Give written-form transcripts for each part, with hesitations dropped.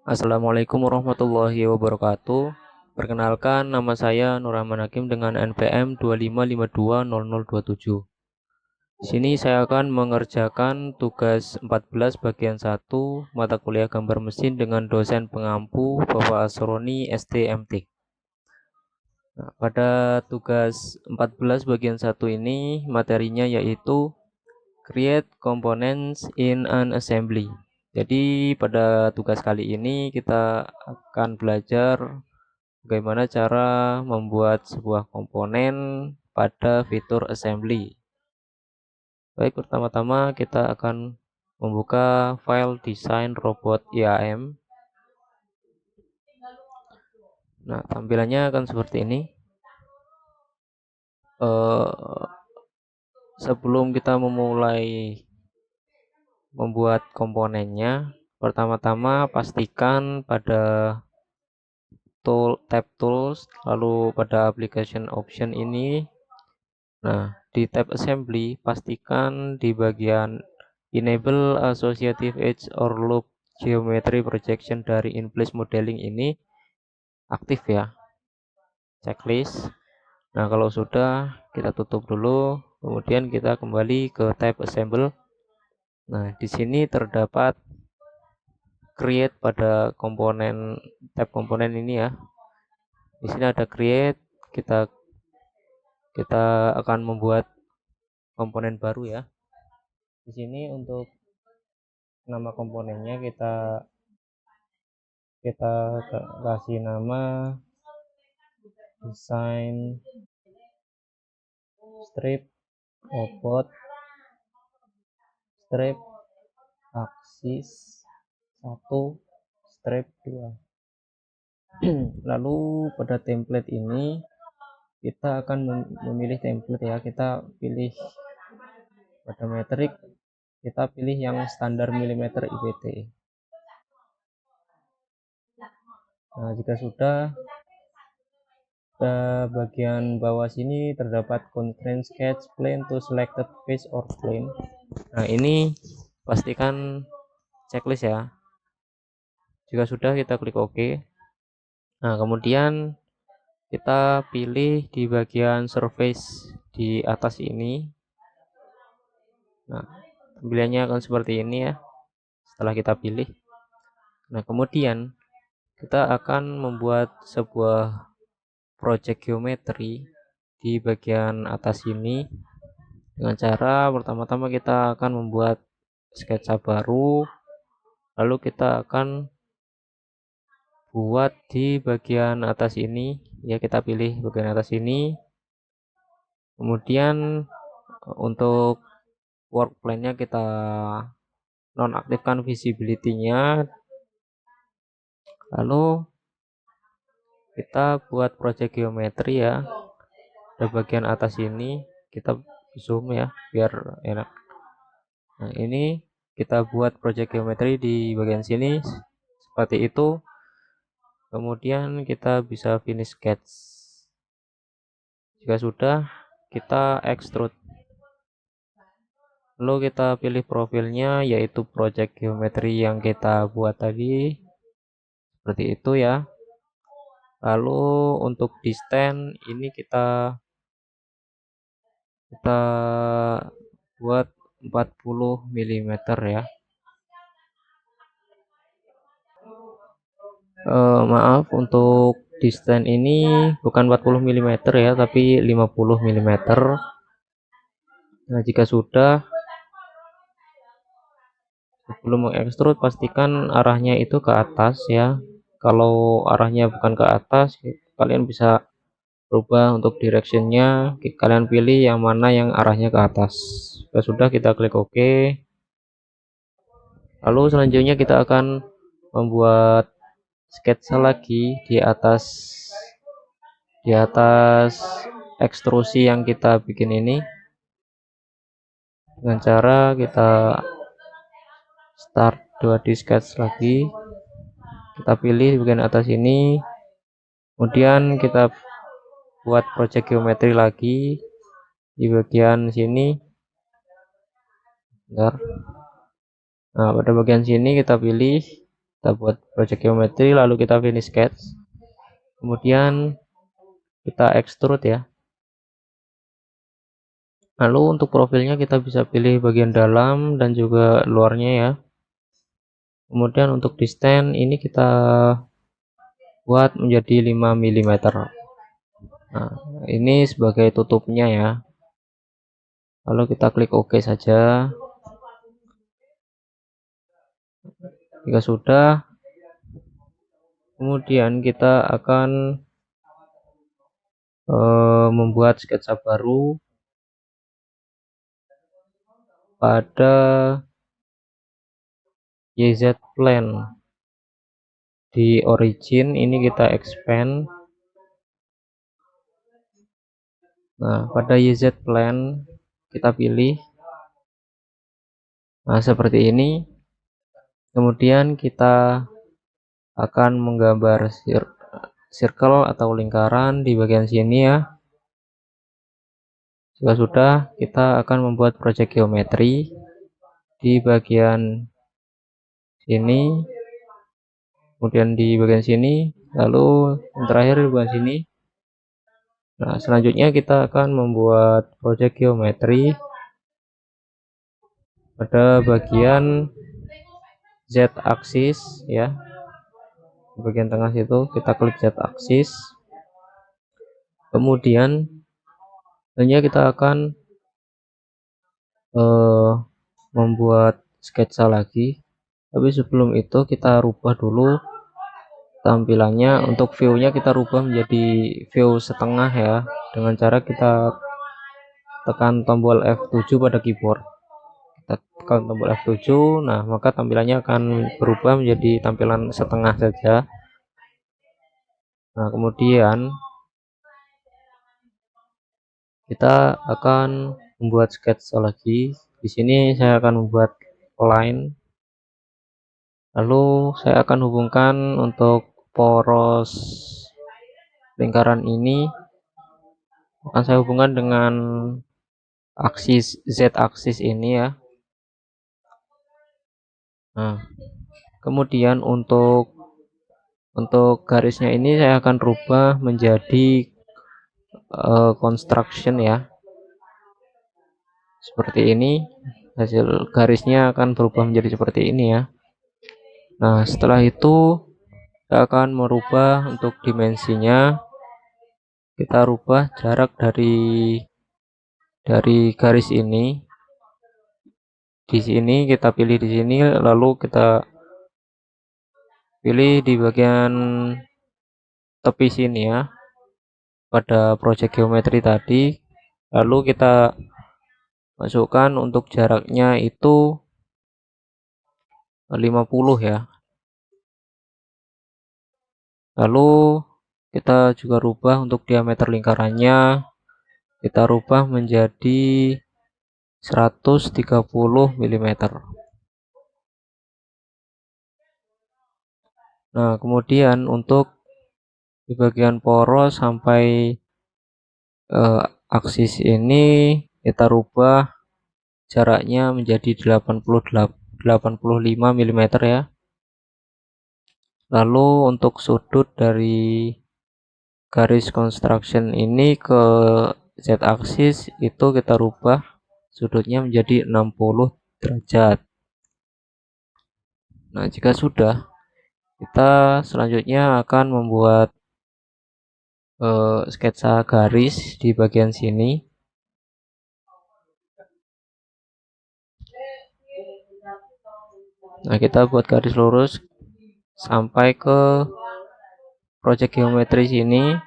Assalamualaikum warahmatullahi wabarakatuh. Perkenalkan, nama saya Nur Rahman Hakim dengan NPM 25520027. Di sini saya akan mengerjakan tugas 14 bagian 1 mata kuliah gambar mesin dengan dosen pengampu Bapak Asroni STMT. Nah, pada tugas 14 bagian 1 ini materinya yaitu Create Components in an Assembly. Jadi pada tugas kali ini kita akan belajar bagaimana cara membuat sebuah komponen pada fitur assembly. Baik, pertama-tama kita akan membuka file desain robot IAM. Nah, tampilannya akan seperti ini. Sebelum kita memulai membuat komponennya, pertama-tama pastikan pada tab tools, lalu pada application option ini. Nah, di tab assembly pastikan di bagian enable associative edge or loop geometry projection dari in-place modeling ini aktif ya, checklist. Nah, kalau sudah kita tutup dulu, kemudian kita kembali ke tab assemble. Nah, di sini terdapat create pada tab komponen ini ya. Di sini ada create, kita akan membuat komponen baru ya. Di sini untuk nama komponennya kita kasih nama desain strip robot strip aksis 1 strip 2. Lalu pada template ini kita akan memilih template ya. Kita pilih pada metrik, kita pilih yang standar milimeter IPT. Nah, jika sudah, bagian bawah sini terdapat constraint sketch plane to selected face or plane. Nah, ini pastikan checklist ya. Jika sudah, kita klik OK. Nah, kemudian kita pilih di bagian surface di atas ini. Nah, tampilannya akan seperti ini ya setelah kita pilih. Nah, kemudian kita akan membuat sebuah project geometri di bagian atas ini dengan cara pertama-tama kita akan membuat sketsa baru, lalu kita akan buat di bagian atas ini ya, kita pilih bagian atas ini. Kemudian untuk work plan-nya kita nonaktifkan visibility-nya, lalu kita buat project geometri ya. Di bagian atas ini kita zoom ya biar enak. Nah, ini kita buat project geometri di bagian sini seperti itu. Kemudian kita bisa finish sketch. Jika sudah, kita extrude. Lalu kita pilih profilnya yaitu project geometri yang kita buat tadi. Seperti itu ya. Lalu untuk distance ini kita buat 40 mm ya. Maaf, untuk distance ini bukan 40 mm ya, tapi 50 mm. Nah, jika sudah, sebelum mengekstrud pastikan arahnya itu ke atas ya. Kalau arahnya bukan ke atas, kalian bisa rubah untuk directionnya. Kalian pilih yang mana yang arahnya ke atas. Jika sudah, kita klik OK. Lalu selanjutnya kita akan membuat sketsa lagi di atas ekstrusi yang kita bikin ini dengan cara kita start 2D sketch lagi. Kita pilih bagian atas ini, kemudian kita buat project geometri lagi di bagian sini. Bentar. Nah, pada bagian sini kita pilih Kita buat project geometry, lalu kita finish sketch. Kemudian kita extrude ya. Lalu untuk profilnya kita bisa pilih bagian dalam dan juga luarnya ya. Kemudian untuk distance ini kita buat menjadi 5 mm. Nah, ini sebagai tutupnya ya. Lalu kita klik OK saja. Jika sudah, kemudian kita akan membuat sketsa baru pada YZ plane. Di origin ini kita expand. Nah, pada YZ plane kita pilih. Nah, seperti ini. Kemudian kita akan menggambar circle atau lingkaran di bagian sini ya. Jika sudah, kita akan membuat project geometry di bagian sini, kemudian di bagian sini, lalu yang terakhir di bagian sini. Nah, selanjutnya kita akan membuat project geometry pada bagian Z axis ya. Di bagian tengah situ kita klik Z axis. Kemudian selanjutnya kita akan membuat sketsa lagi, tapi sebelum itu kita rubah dulu tampilannya. Untuk view-nya kita rubah menjadi view setengah ya, dengan cara kita tekan tombol F7 pada keyboard. Kita tekan tombol F7, nah maka tampilannya akan berubah menjadi tampilan setengah saja. Nah, kemudian kita akan membuat sketsa lagi. Di sini saya akan membuat line. Lalu saya akan hubungkan untuk poros lingkaran ini, akan saya hubungkan dengan aksis Z aksis ini ya. Nah, kemudian untuk garisnya ini saya akan rubah menjadi construction ya. Seperti ini, hasil garisnya akan berubah menjadi seperti ini ya. Nah, setelah itu kita akan merubah untuk dimensinya. Kita rubah jarak dari garis ini. Di sini kita pilih di sini, lalu kita pilih di bagian tepi sini ya, pada project geometry tadi. Lalu kita masukkan untuk jaraknya itu 50 ya. Lalu kita juga rubah untuk diameter lingkarannya, kita rubah menjadi 130 mm. Nah, kemudian untuk di bagian poros sampai aksis ini kita rubah jaraknya menjadi 85 mm ya. Lalu untuk sudut dari garis construction ini ke Z axis itu kita rubah sudutnya menjadi 60 derajat. Nah, jika sudah, kita selanjutnya akan membuat sketsa garis di bagian sini. Nah, kita buat garis lurus sampai ke project geometry sini.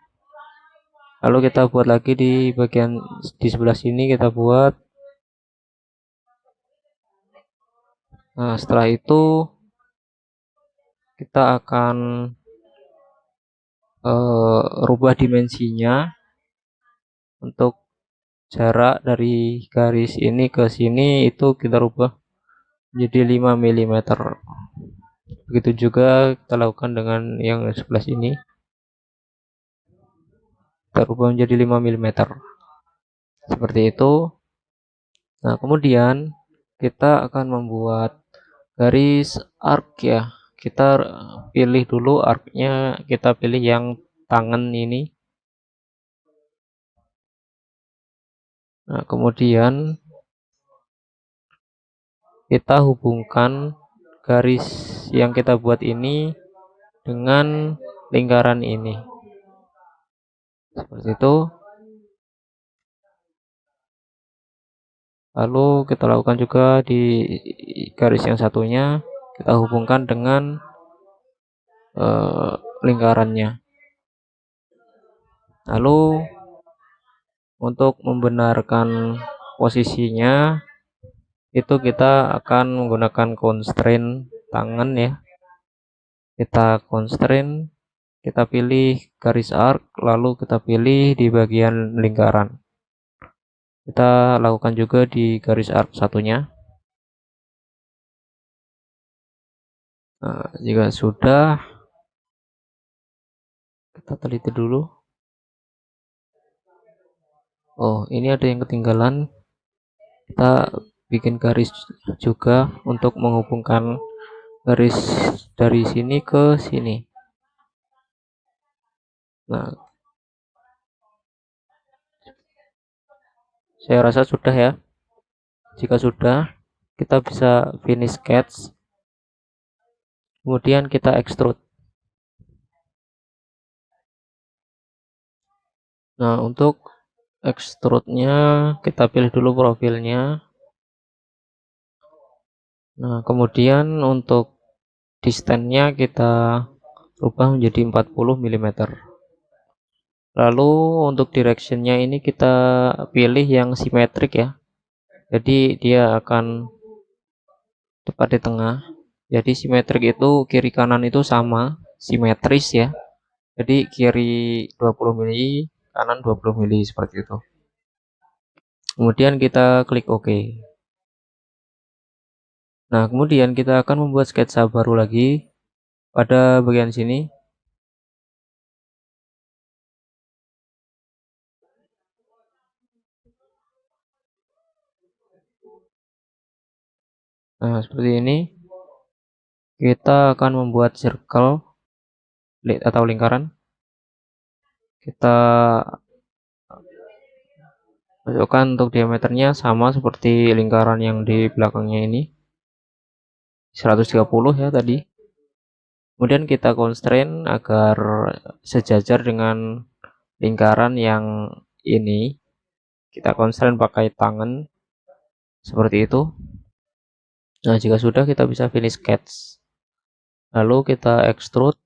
Lalu kita buat lagi di bagian di sebelah sini, kita buat. Nah, setelah itu kita akan rubah dimensinya. Untuk jarak dari garis ini ke sini itu kita rubah menjadi 5 mm. Begitu juga kita lakukan dengan yang sebelah sini, kita rubah menjadi 5 mm seperti itu. Nah, kemudian kita akan membuat garis arc ya. kita pilih dulu arcnya, kita pilih yang tangan ini. Nah, kemudian kita hubungkan garis yang kita buat ini dengan lingkaran ini. Seperti itu. Lalu kita lakukan juga di garis yang satunya, kita hubungkan dengan lingkarannya. Lalu untuk membenarkan posisinya itu kita akan menggunakan constraint tangan ya. Kita constraint, kita pilih garis arc, lalu kita pilih di bagian lingkaran. Kita lakukan juga di garis arc satunya. Nah, jika sudah, kita teliti dulu. Oh, ini ada yang ketinggalan. Kita bikin garis juga untuk menghubungkan garis dari sini ke sini. Nah, saya rasa sudah ya. Jika sudah, kita bisa finish sketch. Kemudian kita extrude. Nah, untuk extrude-nya kita pilih dulu profilnya. Nah, kemudian untuk distance-nya kita rubah menjadi 40 mm. Lalu untuk direction-nya ini kita pilih yang simetrik ya. Jadi dia akan tepat di tengah. Jadi simetrik itu kiri kanan itu sama, simetris ya. Jadi kiri 20 mili, kanan 20 mili seperti itu. Kemudian kita klik OK. Nah, kemudian kita akan membuat sketsa baru lagi pada bagian sini. Nah, seperti ini. Kita akan membuat circle atau lingkaran. Kita masukkan untuk diameternya sama seperti lingkaran yang di belakangnya ini. 130 ya tadi. Kemudian kita constraint agar sejajar dengan lingkaran yang ini. Kita constraint pakai tangan seperti itu. Nah, jika sudah kita bisa finish sketch. Lalu kita extrude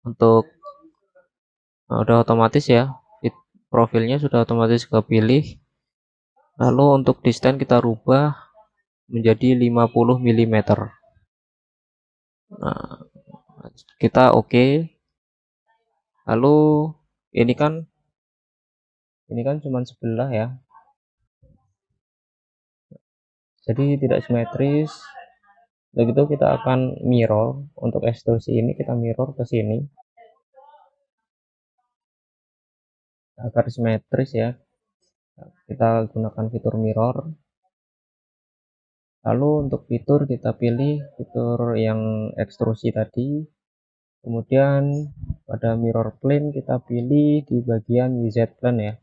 untuk udah otomatis ya. Profilnya sudah otomatis kepilih. Lalu untuk distance kita rubah menjadi 50 mm. Nah, kita oke. Lalu ini kan cuma sebelah ya. Jadi tidak simetris. Begitu kita akan mirror untuk ekstrusi ini, kita mirror ke sini agar simetris ya. Kita gunakan fitur mirror. Lalu untuk fitur kita pilih fitur yang ekstrusi tadi. Kemudian pada mirror plane kita pilih di bagian YZ plane ya.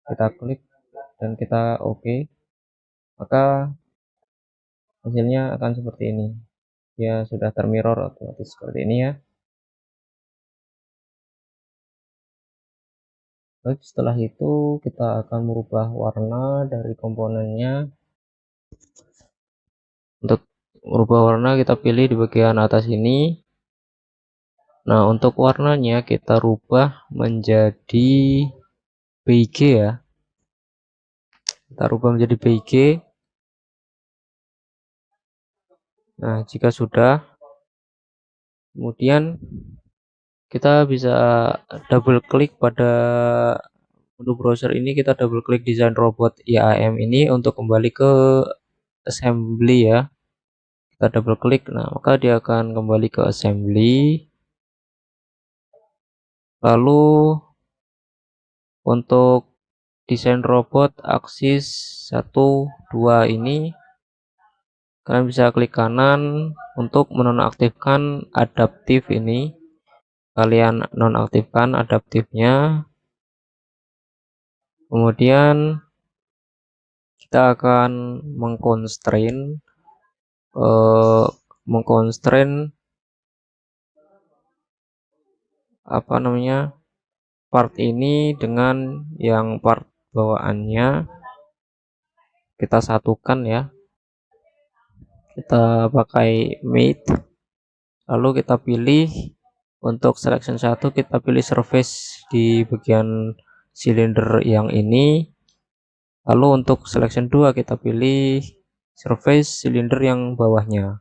Kita klik dan kita oke. Maka hasilnya akan seperti ini. Ya sudah termirror otomatis seperti ini ya. Baik, setelah itu kita akan merubah warna dari komponennya. Untuk merubah warna kita pilih di bagian atas ini. Nah, untuk warnanya kita rubah menjadi beige ya. Kita rubah menjadi beige. Nah, jika sudah, kemudian kita bisa double klik pada menu browser ini, kita double klik desain robot IAM ini untuk kembali ke assembly ya. Kita double klik, nah maka dia akan kembali ke assembly. Lalu untuk desain robot aksis 1 2 ini Kalian bisa klik kanan untuk menonaktifkan adaptif ini. Kalian nonaktifkan adaptifnya. Kemudian kita akan mengconstrain apa namanya part ini dengan yang part bawaannya, kita satukan ya, kita pakai mate, lalu kita pilih untuk selection 1, kita pilih surface di bagian silinder yang ini. Lalu untuk selection 2 kita pilih surface silinder yang bawahnya.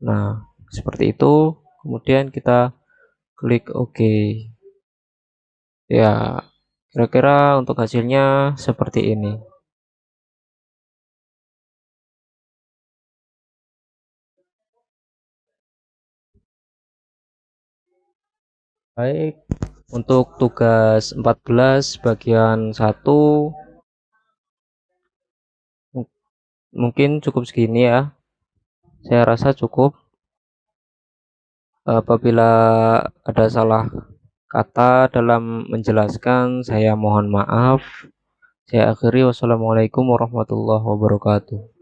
Nah, seperti itu. Kemudian kita klik OK. Ya, kira-kira untuk hasilnya seperti ini. Baik, untuk tugas 14 bagian 1 mungkin cukup segini ya. Saya rasa cukup. Apabila ada salah kata dalam menjelaskan, saya mohon maaf. Saya akhiri, wassalamualaikum warahmatullahi wabarakatuh.